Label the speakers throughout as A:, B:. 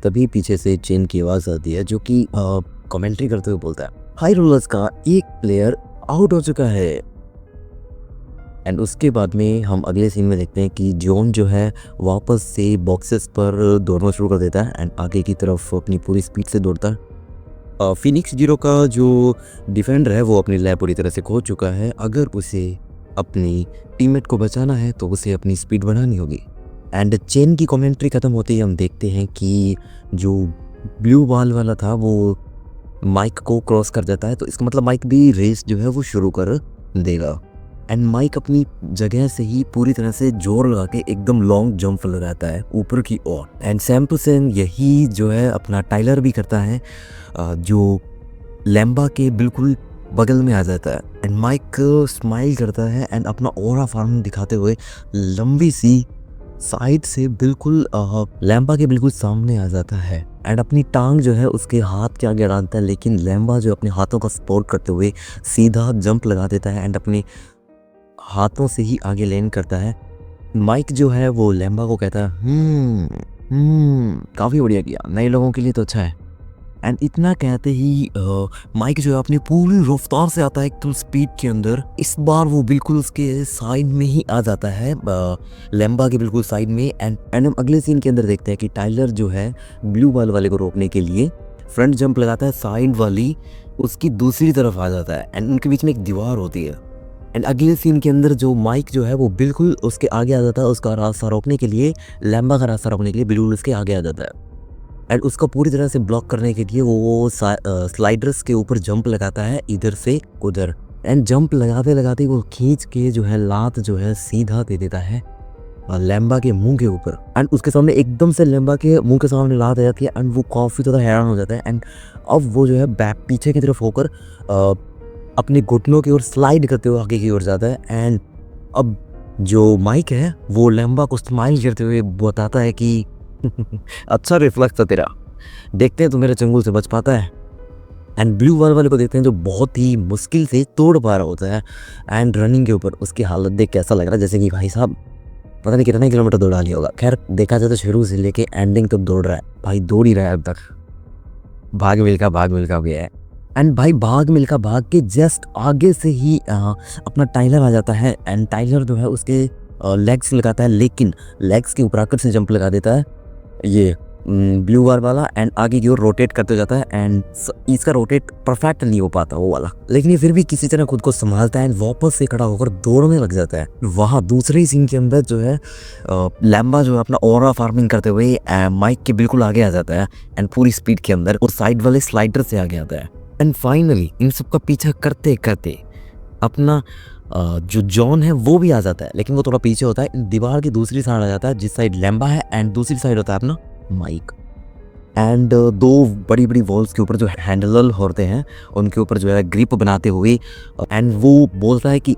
A: तभी पीछे से चेन की आवाज़ आती है जो कि कमेंट्री करते हुए बोलता है, हाई रोलर्स का एक प्लेयर आउट हो चुका है। एंड उसके बाद में हम अगले सीन में देखते हैं कि जॉन जो है वापस से बॉक्सेस पर दौड़ना शुरू कर देता है एंड आगे की तरफ अपनी पूरी स्पीड से दौड़ता है। फिनिक्स जीरो का जो डिफेंडर है वो अपनी लैब पूरी तरह से खो चुका है। अगर उसे अपनी टीममेट को बचाना है तो उसे अपनी स्पीड बढ़ानी होगी। एंड चेन की कमेंट्री ख़त्म होते ही हम देखते हैं कि जो ब्लू बॉल वाला था वो माइक को क्रॉस कर जाता है, तो इसका मतलब माइक भी रेस जो है वो शुरू कर देगा। एंड माइक अपनी जगह से ही पूरी तरह से जोर लगा के एकदम लॉन्ग जंप लगाता है ऊपर की ओर। एंड सेम टू सेम यही जो है अपना टाइलर भी करता है, जो लैम्बा के बिल्कुल बगल में आ जाता है। एंड माइक स्माइल करता है एंड अपना ऑरा फॉर्म दिखाते हुए लंबी सी साइड से बिल्कुल लैम्बा के बिल्कुल सामने आ जाता है एंड अपनी टांग जो है उसके हाथ के आगे डालता है, लेकिन लैम्बा जो अपने हाथों का सपोर्ट करते हुए सीधा जंप लगा देता है एंड अपने हाथों से ही आगे लैंड करता है। माइक जो है वो लैम्बा को कहता है काफ़ी बढ़िया किया, नए लोगों के लिए तो अच्छा है। एंड इतना कहते ही माइक जो है अपनी पूरी रफ्तार से आता है एकदम स्पीड के अंदर। इस बार वो बिल्कुल उसके साइड में ही आ जाता है, लैम्बा के बिल्कुल साइड में। एंड हम अगले सीन के अंदर देखते हैं कि टाइलर जो है ब्लू बॉल वाले को रोकने के लिए फ्रंट जंप लगाता है, साइड वाली उसकी दूसरी तरफ आ जाता है एंड उनके बीच में एक दीवार होती है। एंड अगले सीन के अंदर जो माइक जो है वो बिल्कुल उसके आगे आ जाता है, उसका रास्ता रोकने के लिए, लैम्बा का रास्ता रोकने के लिए बिल्कुल उसके आगे आ जाता है। एंड उसको पूरी तरह से ब्लॉक करने के लिए वो स्लाइडर्स के ऊपर जंप लगाता है इधर से उधर। एंड जंप लगाते लगाते वो खींच के जो है लात जो है सीधा दे देता है लैम्बा के मुंह के ऊपर। एंड उसके सामने एकदम से लैम्बा के मुंह के सामने लात आ जाती है एंड वो काफ़ी ज़्यादा हैरान हो जाता है। एंड अब वो जो है बैक पीछे की तरफ होकर अपने घुटनों की ओर स्लाइड करते हुए आगे की ओर जाता है। एंड अब जो माइक है वो लैम्बा को स्माइल करते हुए बताता है कि अच्छा रिफ्लेक्स था तेरा, देखते हैं तू मेरे चंगुल से बच पाता है। एंड ब्लू बॉल वाले को देखते हैं जो बहुत ही मुश्किल से तोड़ पा रहा होता है एंड रनिंग के ऊपर उसकी हालत देख के ऐसा लग रहा है जैसे कि भाई साहब पता नहीं कितने किलोमीटर दौड़ा लिया होगा। खैर देखा जाए तो शुरू से लेके एंडिंग तक दौड़ रहा है भाई, दौड़ ही रहा है अब तक। भाग मिल्खा भी है। एंड भाई भाग मिल्खा भाग के जस्ट आगे से ही अपना टाइलर आ जाता है एंड टाइलर जो है उसके लेग्स लगाता है, लेकिन लेग्स के ऊपर आकर से जंप लगा देता है ये ब्लू बार वाला एंड आगे की ओर रोटेट करते जाता है। एंड इसका रोटेट परफेक्ट नहीं हो पाता वो वाला, लेकिन ये फिर भी किसी तरह खुद को संभालता है एंड वापस से खड़ा होकर दौड़ने लग जाता है। वहाँ दूसरे सीन के अंदर जो है लैम्बा जो है अपना ऑरा फार्मिंग करते हुए माइक के बिल्कुल आगे आ जाता है एंड पूरी स्पीड के अंदर और साइड वाले स्लाइडर से आगे आता है। एंड फाइनली इन सब का पीछा करते करते अपना जो जॉन है वो भी आ जाता है, लेकिन वो थोड़ा पीछे होता है, दीवार की दूसरी साइड आ जाता है जिस साइड लैम्बा है एंड दूसरी साइड होता है अपना माइक। एंड दो बड़ी बड़ी वॉल्स के ऊपर जो हैंडल होते हैं उनके ऊपर जो है ग्रिप बनाते हुए एंड वो बोलता है कि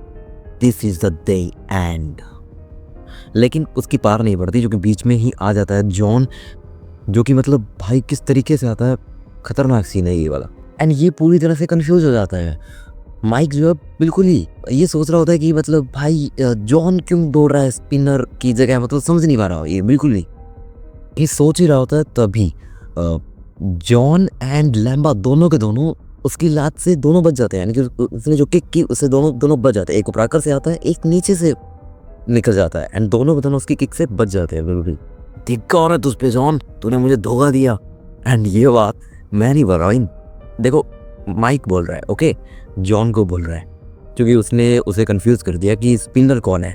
A: this is the day and, लेकिन उसकी पार नहीं पड़ती क्योंकि बीच में ही आ जाता है जॉन, जो कि मतलब भाई किस तरीके से आता है, खतरनाक सीन है ये वाला। एंड ये पूरी तरह से कंफ्यूज हो जाता है। माइक जो है बिल्कुल ही ये सोच रहा होता है कि मतलब भाई जॉन क्यों दौड़ रहा है स्पिनर की जगह, मतलब समझ नहीं पा रहा ये बिल्कुल नहीं, ये सोच ही रहा होता है। तभी जॉन एंड लैम्बा दोनों के दोनों उसकी लात से दोनों बच जाते हैं, यानी कि उसने जो किक की उससे दोनों बच जाते हैं। एक ऊपर आकर से आता है, एक नीचे से निकल जाता है एंड दोनों के दोनों उसकी किक से बच जाते हैं। बिल्कुल धिक्कार है तुझ पे जॉन, तूने मुझे धोखा दिया। एंड ये बात मैं नहीं बोल रहा हूँ, देखो माइक बोल रहा है, ओके, जॉन को बोल रहा है क्योंकि उसने उसे कंफ्यूज कर दिया कि स्पिनर कौन है।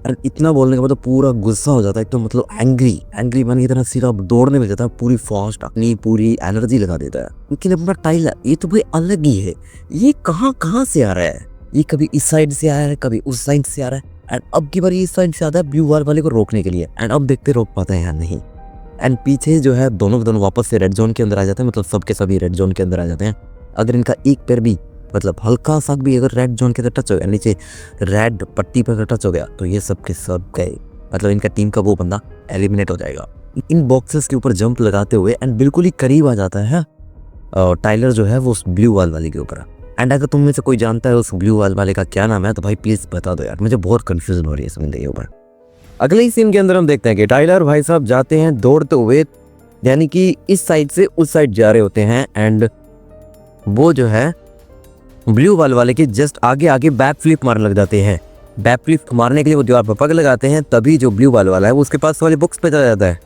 A: एंड इतना बोलने के बाद तो पूरा गुस्सा हो जाता है, तो मतलब एंग्री मन की तरह सीधा दौड़ने में जाता है, पूरी फास्ट अपनी पूरी एनर्जी लगा देता है। लेकिन अपना टाइलर ये तो भाई अलग ही है, ये कहाँ से आ रहा है, ये कभी इस साइड से आ रहा है कभी उस साइड से आ रहा है। एंड अब की बार इस साइड से आता है ब्लू वाल वाले को रोकने के लिए, एंड अब देखते रोक पाता है या नहीं। एंड पीछे जो है दोनों के दोनों वापस से रेड जोन के अंदर आ जाते हैं, मतलब सबके सभी रेड जोन के अंदर आ जाते हैं। अगर इनका एक पैर भी मतलब हल्का सा भी अगर रेड जोन के अंदर टच हो गया, नीचे रेड पट्टी पर टच हो गया, तो ये सब के सब गए, मतलब इनका टीम का वो बंदा एलिमिनेट हो जाएगा। इन बॉक्सेस के ऊपर जंप लगाते हुए एंड बिल्कुल ही करीब आ जाता है टाइलर जो है वो उस ब्लू वाल वाले के ऊपर। एंड अगर तुम में से कोई जानता है उस ब्लू वाल वाले का क्या नाम है तो भाई प्लीज बता दो यार, मुझे बहुत कंफ्यूजन हो रही है इस बंदे के ऊपर। अगले ही सीन के अंदर हम देखते हैं कि टाइलर भाई साहब जाते हैं दौड़ते हुए यानी कि इस साइड से उस साइड जा रहे होते हैं एंड वो जो है ब्लू वाले के जस्ट आगे आगे बैक फ्लिप मारने लग जाते हैं। बैक फ्लिप मारने के लिए वो दीवार पर पग लगाते हैं, तभी जो ब्लू वाला है वो उसके पास वाले बॉक्स पे चला जाता है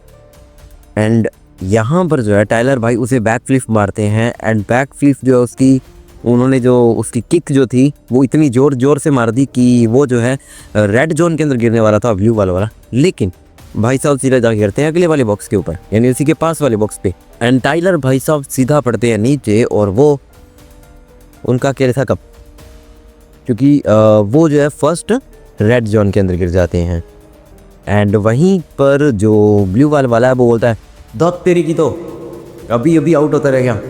A: एंड यहाँ पर जो है टाइलर भाई उसे बैक फ्लिप मारते हैं एंड बैक फ्लिप जो है उसकी उन्होंने जो उसकी किक जो थी वो इतनी जोर से मार दी कि वो जो है रेड जोन के अंदर गिरने वाला था ब्लू वाला, लेकिन भाई साहब सीधा जा गिरते हैं अगले वाले बॉक्स के ऊपर, यानी उसी के पास वाले बॉक्स पे एंड टाइलर भाई साहब सीधा पड़ते हैं नीचे और वो उनका क्या था कब, क्योंकि वो जो है फर्स्ट रेड जोन के अंदर गिर जाते हैं एंड वहीं पर जो ब्लू वाला है वो बोलता है दौत तेरी की तो अभी आउट होता रह गया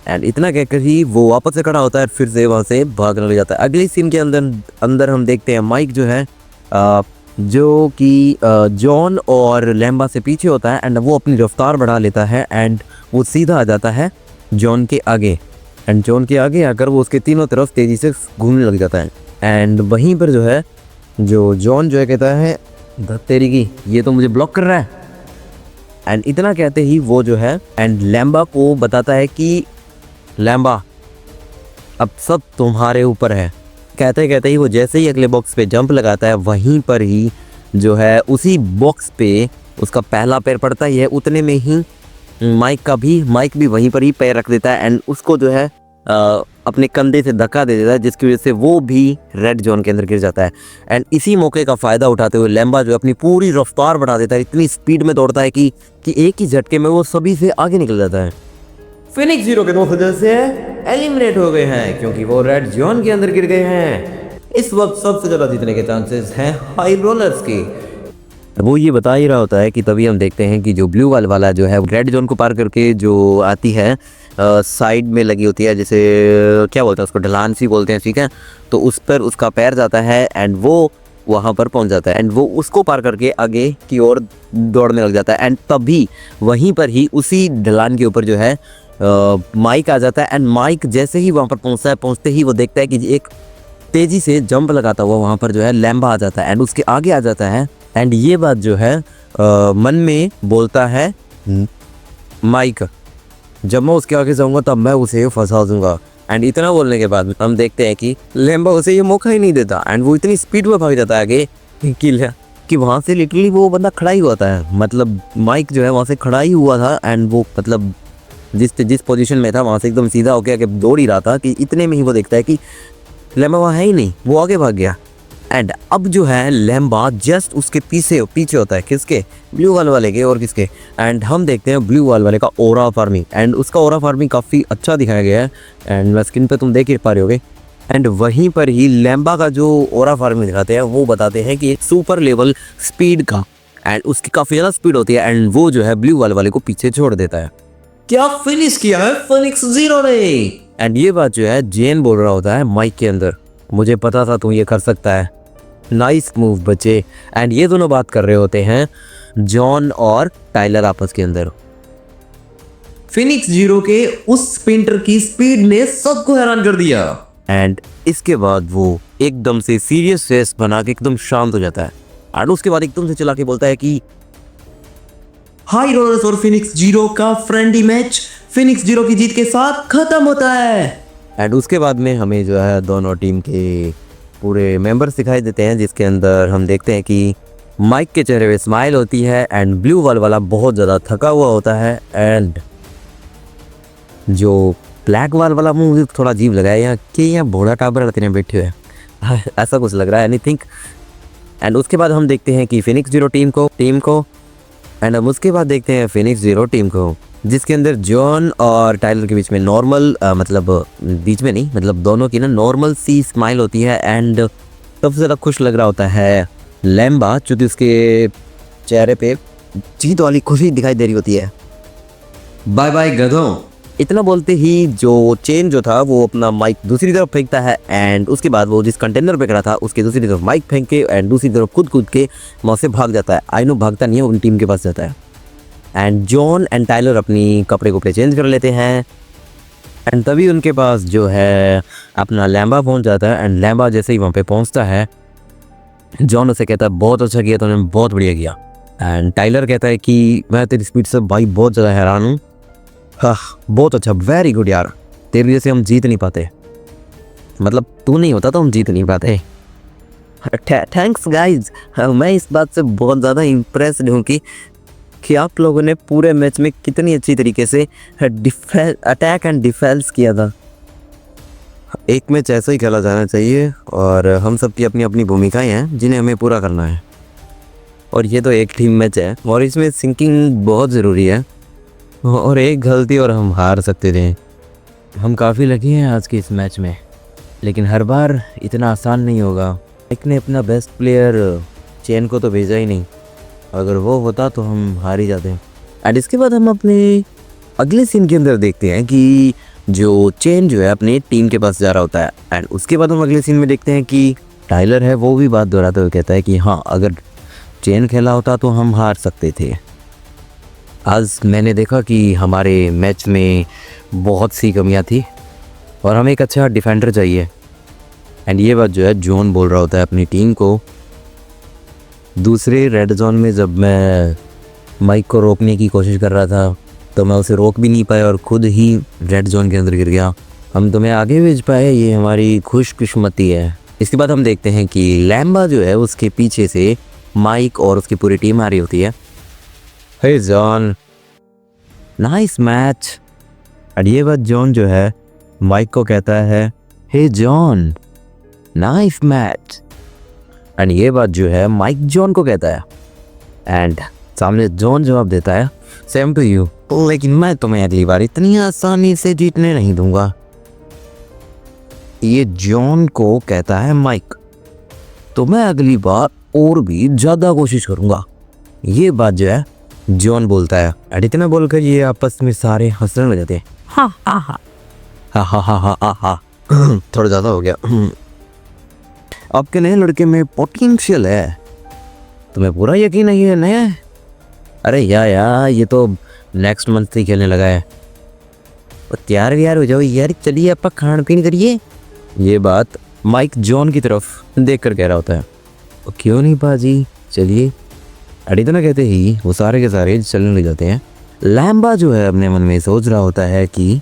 A: एंड इतना कहकर ही वो वापस से खड़ा होता है, फिर से वहाँ से भागने लग जाता है। अगली सीन के अंदर हम देखते हैं माइक जो है जो कि जॉन और लैम्बा से पीछे होता है एंड वो अपनी रफ्तार बढ़ा लेता है एंड वो सीधा आ जाता है जॉन के आगे एंड जॉन के आगे आकर वो उसके तीनों तरफ तेज़ी से घूमने लग जाता है एंड वहीं पर जो है जो जॉन जो है कहता है तेरी की ये तो मुझे ब्लॉक कर रहा है एंड इतना कहते ही वो जो है एंड लैम्बा को बताता है कि लैम्बा अब सब तुम्हारे ऊपर है। कहते कहते ही वो जैसे ही अगले बॉक्स पे जंप लगाता है वहीं पर ही जो है उसी बॉक्स पे उसका पहला पैर पड़ता ही है, उतने में ही माइक भी वहीं पर ही पैर रख देता है एंड उसको जो है अपने कंधे से धक्का दे देता है, जिसकी वजह से वो भी रेड जोन के अंदर गिर जाता है एंड इसी मौके का फ़ायदा उठाते हुए लैम्बा जो अपनी पूरी रफ्तार बढ़ा देता है, इतनी स्पीड में दौड़ता है कि एक ही झटके में वो सभी से आगे निकल जाता है। फिनिक्स जीरो के 2 सदस्य एलिमिनेट हो गए हैं क्योंकि वो रेड जोन के अंदर गिर गए हैं। इस वक्त सबसे ज़्यादा जीतने के चांसेस हैं हाई रोलर्स के। वो ये बता ही रहा होता है कि तभी हम देखते हैं कि जो ब्लू वाला जो है रेड जोन को पार करके जो आती है साइड में लगी होती है, जैसे क्या बोलते हैं उसको, ढलान सी बोलते हैं, ठीक है, तो उस पर उसका पैर जाता है एंड वो वहाँ पर पहुँच जाता है एंड वो उसको पार करके आगे की ओर दौड़ने लग जाता है एंड तभी वहीं पर ही उसी ढलान के ऊपर जो है माइक आ जाता है एंड माइक जैसे ही वहाँ पर पहुँचता है, पहुँचते ही वो देखता है कि एक तेज़ी से जंप लगाता हुआ वहाँ पर जो है लैम्बा आ जाता है एंड उसके आगे आ जाता है एंड ये बात जो है मन में बोलता है माइक, जब मैं उसके आगे जाऊँगा तब मैं उसे फंसा दूंगा एंड इतना बोलने के बाद हम देखते हैं कि लैम्बा उसे ये मौका ही नहीं देता एंड वो इतनी स्पीड में भाग जाता है आगे कि वहाँ से लिटरली वो बंदा खड़ा ही होता है, मतलब माइक जो है वहाँ से खड़ा ही हुआ था एंड वो मतलब जिस पोजीशन में था वहाँ से एकदम सीधा होकर आगे दौड़ ही रहा था कि इतने में ही वो देखता है कि लैम्बा वहाँ है ही नहीं, वो आगे भाग गया एंड अब जो है लैम्बा जस्ट उसके पीछे होता है, किसके, ब्लू वाले के, और किसके, एंड हम देखते हैं ब्लू वाले का ओरा फार्मिंग एंड उसका ओरा फार्मिंग काफ़ी अच्छा दिखाया गया है एंड स्क्रीन पे तुम देख ही पा रहे होगे एंड वहीं पर ही लैम्बा का जो ओरा फार्मिंग दिखाते हैं वो बताते हैं कि एक सुपर लेवल स्पीड का एंड उसकी काफ़ी ज़्यादा स्पीड होती है एंड वो जो है ब्लू वाले को पीछे छोड़ देता है। क्या फिनिश किया है फिनिक्स जीरो ने एंड ये बात जो है जेन बोल रहा होता है माइक के अंदर, मुझे पता था तू ये कर सकता है, नाइस मूव बच्चे। एंड ये दोनों बात कर रहे होते हैं जॉन और टाइलर आपस के अंदर। फिनिक्स जीरो के उस स्प्रिंटर की स्पीड ने सबको हैरान कर दिया एंड इसके बाद वो एकदम से सीरियस फेस बना के एकदम शांत हो जाता है एंड उसके बाद एकदम से चला के बोलता है कि हाई रोलर्स और फिनिक्स जीरो का फ्रेंडली मैच फिनिक्स जीरो की जीत के साथ खत्म होता है एंड उसके बाद में हमें जो है दोनों टीम के पूरे मेंबर्स दिखाई देते हैं, जिसके अंदर हम देखते हैं कि माइक के चेहरे पे स्माइल होती है एंड ब्लू वाला बहुत ज़्यादा थका हुआ होता है एंड जो ब्लैक वाला मुझे थोड़ा अजीब लगा है यहाँ कि यहाँ भोड़ा टाबर रहते बैठे हुए हैं ऐसा कुछ लग रहा है एनीथिंग। एंड उसके बाद हम देखते हैं कि फिनिक्स जीरो टीम को एंड हम उसके बाद देखते हैं फिनिक्स जीरो टीम को, जिसके अंदर जॉन और टाइलर के बीच में नॉर्मल मतलब बीच में नहीं, मतलब दोनों की ना नॉर्मल सी स्माइल होती है एंड सबसे ज़्यादा खुश लग रहा होता है लैम्बा, क्योंकि उसके चेहरे पे जीत वाली खुशी दिखाई दे रही होती है। बाय बाय गधों, इतना बोलते ही जो चेन जो था वो अपना माइक दूसरी तरफ फेंकता है एंड उसके बाद वो जिस कंटेनर पे खड़ा था उसके दूसरी तरफ माइक फेंक के एंड दूसरी तरफ कूद के वहाँ से भाग जाता है। आई नो भागता नहीं है, उन टीम के पास जाता है एंड जॉन एंड टाइलर अपनी कपड़े चेंज कर लेते हैं एंड तभी उनके पास जो है अपना लैम्बा पहुंच जाता है एंड लैम्बा जैसे ही वहाँ पे पहुंचता है जॉन उसे कहता है बहुत अच्छा किया तूने, बहुत बढ़िया किया एंड टाइलर कहता है कि मैं तेरी स्पीड से भाई बहुत ज़्यादा हैरान हूँ। हाँ, बहुत अच्छा, वेरी गुड यार, तेरी वजह से हम जीत नहीं पाते, मतलब तू नहीं होता तो हम जीत नहीं पाते। थैंक्स गाइज, मैं इस बात से बहुत ज़्यादा इम्प्रेस्ड हूँ कि आप लोगों ने पूरे मैच में कितनी अच्छी तरीके से अटैक एंड डिफेंस किया था। एक मैच ऐसा ही खेला जाना चाहिए और हम सबकी अपनी अपनी भूमिकाएं हैं जिन्हें हमें पूरा करना है, और ये तो एक टीम मैच है और इसमें सिंकिंग बहुत ज़रूरी है, और एक गलती और हम हार सकते थे। हम काफ़ी लकी हैं आज के इस मैच में, लेकिन हर बार इतना आसान नहीं होगा। एक ने अपना बेस्ट प्लेयर चेन को तो भेजा ही नहीं, अगर वो होता तो हम हार ही जाते। एंड इसके बाद हम अपने अगले सीन के अंदर देखते हैं कि जो चेन जो है अपनी टीम के पास जा रहा होता है, एंड उसके बाद हम अगले सीन में देखते हैं कि टाइलर है वो भी बात दोहराते हुए कहता है कि हाँ, अगर चेन खेला होता तो हम हार सकते थे। आज मैंने देखा कि हमारे मैच में बहुत सी कमियां थी और हमें एक अच्छा डिफेंडर चाहिए। एंड ये बात जो है जॉन बोल रहा होता है अपनी टीम को। दूसरे रेड जोन में जब मैं माइक को रोकने की कोशिश कर रहा था तो मैं उसे रोक भी नहीं पाया और ख़ुद ही रेड जोन के अंदर गिर गया। हम तुम्हें आगे भेज पाए, ये हमारी खुशकिस्मती है। इसके बाद हम देखते हैं कि लैम्बा जो है उसके पीछे से माइक और उसकी पूरी टीम आ रही होती है। हे जॉन, नाइस मैच। और ये बात जॉन जो है माइक को कहता है, हे जॉन, नाइस मैच। एंड ये बात जो है माइक जॉन को कहता है, एंड सामने जॉन जवाब देता है, सेम टू यू, लेकिन मैं तुम्हें अगली बार इतनी आसानी से जीतने नहीं दूंगा। ये जॉन को कहता है माइक, तो मैं अगली बार और भी ज़्यादा कोशिश करूंगा। ये बात जो है जॉन बोलता है, एंड इतना बोलकर ये आपस में सारे हंसने लग जाते हैं। हा हा हा हा हा हा हा हा हा थोड़ा ज़्यादा हो गया। आपके नए लड़के में पोटेंशियल है, तुम्हें पूरा यकीन नहीं है नया? अरे यार ये तो नेक्स्ट मंथ से खेलने लगा है। तैयार हो जाओ यार, चलिए आप खान पीन करिए। ये बात माइक जॉन की तरफ देख कर कह रहा होता है। क्यों नहीं पाजी, चलिए। अड़ी तो ना कहते ही वो सारे के सारे चलने लग जाते हैं। लैम्बा जो है अपने मन में सोच रहा होता है कि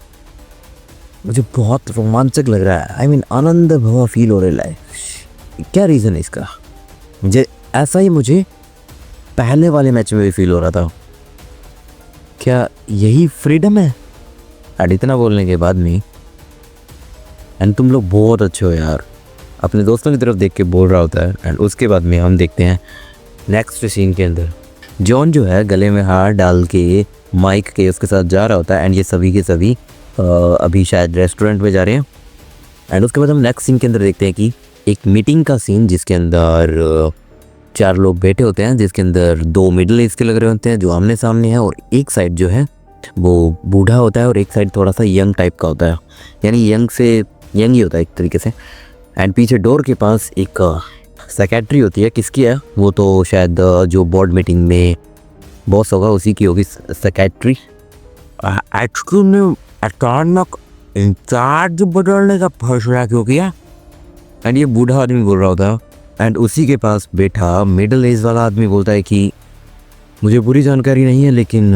A: मुझे बहुत रोमांचक लग रहा है, आई मीन आनंद भवा फील हो रहा है। क्या रीज़न है इसका? ऐसा ही मुझे पहले वाले मैच में भी फील हो रहा था। क्या यही फ्रीडम है? एंड इतना बोलने के बाद में, एंड तुम लोग बहुत अच्छे हो यार, अपने दोस्तों की तरफ देख के बोल रहा होता है। एंड उसके बाद में हम देखते हैं नेक्स्ट सीन के अंदर जॉन जो है गले में हार डाल के माइक के उसके साथ जा रहा होता है, एंड ये सभी के सभी अभी शायद रेस्टोरेंट में जा रहे हैं। एंड उसके बाद हम नेक्स्ट सीन के अंदर देखते हैं कि एक मीटिंग का सीन जिसके अंदर 4 लोग बैठे होते हैं, जिसके अंदर 2 मिडिल एज के लग रहे होते हैं जो आमने सामने हैं, और एक साइड जो है वो बूढ़ा होता है और एक साइड थोड़ा सा यंग टाइप का होता है, यानी यंग से यंग ही होता है एक तरीके से। एंड पीछे डोर के पास एक सेक्रेटरी होती है। किसकी है वो? तो शायद जो बोर्ड मीटिंग में बॉस होगा उसी की होगी सेक्रेटरी। एक्चुअली ने अचानक इंचार्ज बदलने का फैसला क्यों किया? एंड ये बूढ़ा आदमी बोल रहा होता है, एंड उसी के पास बैठा मिडिल एज वाला आदमी बोलता है कि मुझे पूरी जानकारी नहीं है, लेकिन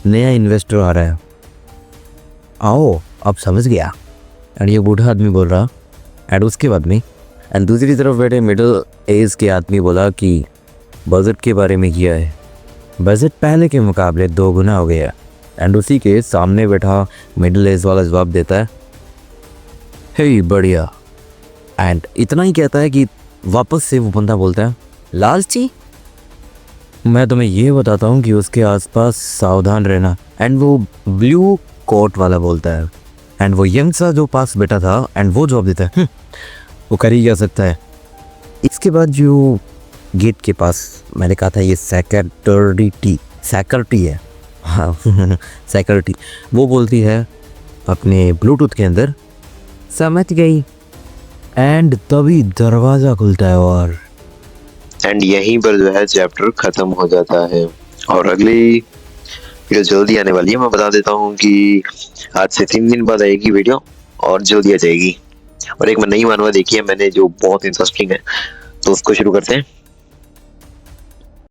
A: नया इन्वेस्टर आ रहा है, आओ अब समझ गया। एंड ये बूढ़ा आदमी बोल रहा। एंड उसके बाद में एंड दूसरी तरफ बैठे मिडिल एज के आदमी बोला कि बजट के बारे में किया है, बजट पहले के मुकाबले 2 गुना हो गया। एंड उसी के सामने बैठा मिडिल एज वाला जवाब देता है, हे बढ़िया। एंड इतना ही कहता है कि वापस से वो बंदा बोलता है, लालची, मैं तुम्हें ये बताता हूँ कि उसके आसपास सावधान रहना। एंड वो ब्लू कोट वाला बोलता है, एंड वो यंग सा जो पास बैठा था, एंड वो जवाब देता है, वो कर ही क्या सकता है। इसके बाद जो गेट के पास मैंने कहा था ये सेक्रेटरी है, हाँ सेक्रेटरी, वो बोलती है अपने ब्लूटूथ के अंदर, समझ गई। एंड तभी दरवाज़ा खुलता है और
B: एंड यहीं पर जो है चैप्टर खत्म हो जाता है। और अगली वीडियो जल्दी आने वाली है। मैं बता देता हूँ कि आज से 3 दिन बाद आएगी वीडियो और जल्दी आ जाएगी। और एक मैं नई मानवा देखी है मैंने जो बहुत इंटरेस्टिंग है, तो उसको शुरू करते हैं।